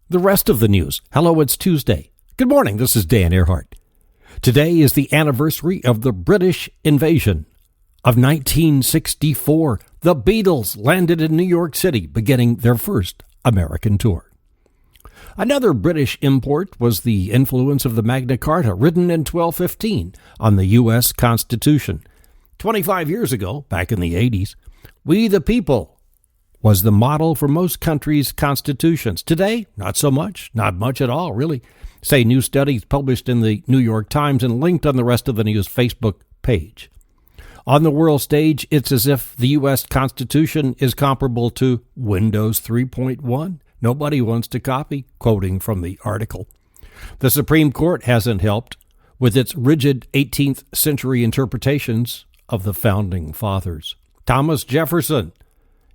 The rest of the news. Hello, it's Tuesday. Good morning, this is Dan Earhart. Today is the anniversary of the British invasion of 1964. The Beatles landed in New York City, beginning their first American tour. Another British import was the influence of the Magna Carta, written in 1215 on the U.S. Constitution. 25 years ago, back in the 80s, "We the people" was the model for most countries' constitutions. Today, not so much, not much at all, really, say new studies published in the New York Times and linked on the Rest of the News Facebook page. On the world stage, it's as if the U.S. Constitution is comparable to Windows 3.1. Nobody wants to copy, quoting from the article. The Supreme Court hasn't helped with its rigid 18th century interpretations of the Founding Fathers. Thomas Jefferson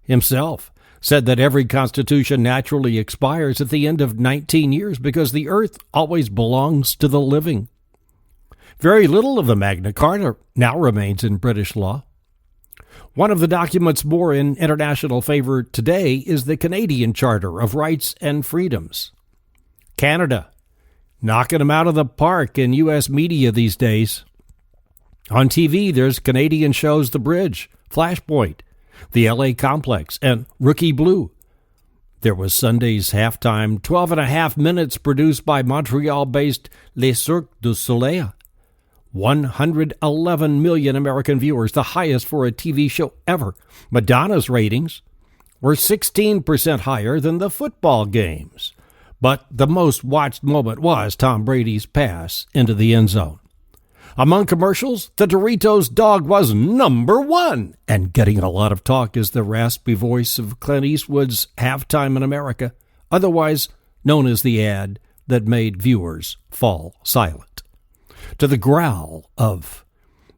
himself said that every constitution naturally expires at the end of 19 years because the earth always belongs to the living. Very little of the Magna Carta now remains in British law. One of the documents more in international favor today is the Canadian Charter of Rights and Freedoms. Canada, knocking them out of the park in U.S. media these days. On TV, there's Canadian shows The Bridge, Flashpoint, The L.A. Complex, and Rookie Blue. There was Sunday's halftime 12.5 minutes produced by Montreal-based Le Cirque du Soleil. 111 million American viewers, the highest for a TV show ever. Madonna's ratings were 16% higher than the football games. But the most watched moment was Tom Brady's pass into the end zone. Among commercials, the Doritos dog was number one. And getting a lot of talk is the raspy voice of Clint Eastwood's Halftime in America, otherwise known as the ad that made viewers fall silent. To the growl of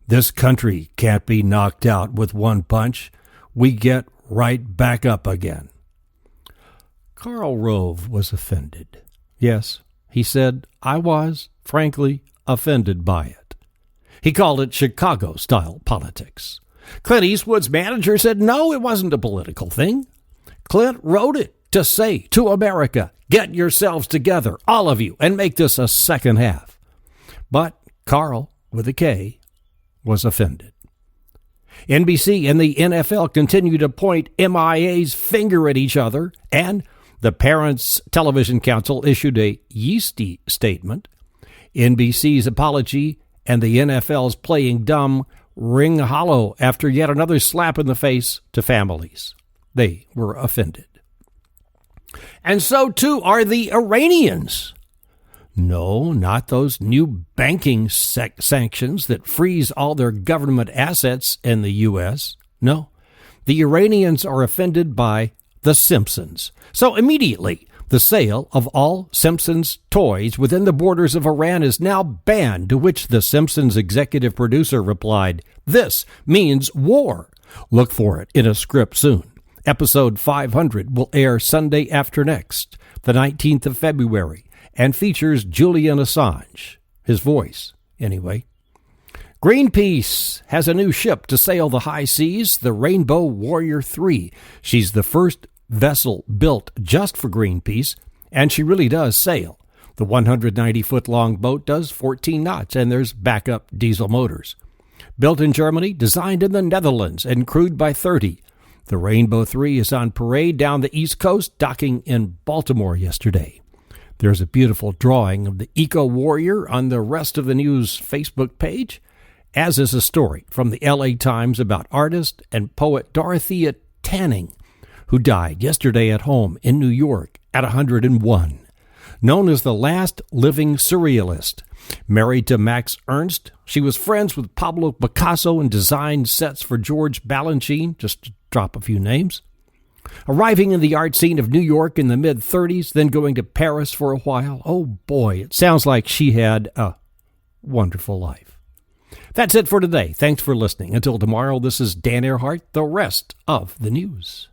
"This country can't be knocked out with one punch, we get right back up again." Karl Rove was offended. Yes, he said, "I was, frankly, offended by it." He called it Chicago-style politics. Clint Eastwood's manager said, no, it wasn't a political thing. Clint wrote it to say to America, get yourselves together, all of you, and make this a second half. But Karl, with a K, was offended. NBC and the NFL continue to point MIA's finger at each other, and the Parents Television Council issued a yeasty statement. NBC's apology and the NFL's playing dumb ring hollow after yet another slap in the face to families. They were offended. And so, too, are the Iranians. No, not those new banking sanctions that freeze all their government assets in the U.S. No, the Iranians are offended by the Simpsons. So immediately, the sale of all Simpsons toys within the borders of Iran is now banned, to which the Simpsons executive producer replied, "This means war." Look for it in a script soon. Episode 500 will air Sunday after next, the 19th of February, and features Julian Assange. His voice, anyway. Greenpeace has a new ship to sail the high seas, the Rainbow Warrior 3. She's the first vessel built just for Greenpeace, and she really does sail. The 190-foot-long boat does 14 knots, and there's backup diesel motors. Built in Germany, designed in the Netherlands, and crewed by 30. The Rainbow 3 is on parade down the East Coast, docking in Baltimore yesterday. There's a beautiful drawing of the Eco Warrior on the Rest of the News Facebook page, as is a story from the L.A. Times about artist and poet Dorothea Tanning, who died yesterday at home in New York at 101. Known as the last living surrealist. Married to Max Ernst, she was friends with Pablo Picasso and designed sets for George Balanchine, just to drop a few names. Arriving in the art scene of New York in the mid-30s, then going to Paris for a while. Oh boy, it sounds like she had a wonderful life. That's it for today. Thanks for listening. Until tomorrow, this is Dan Earhart, the rest of the news.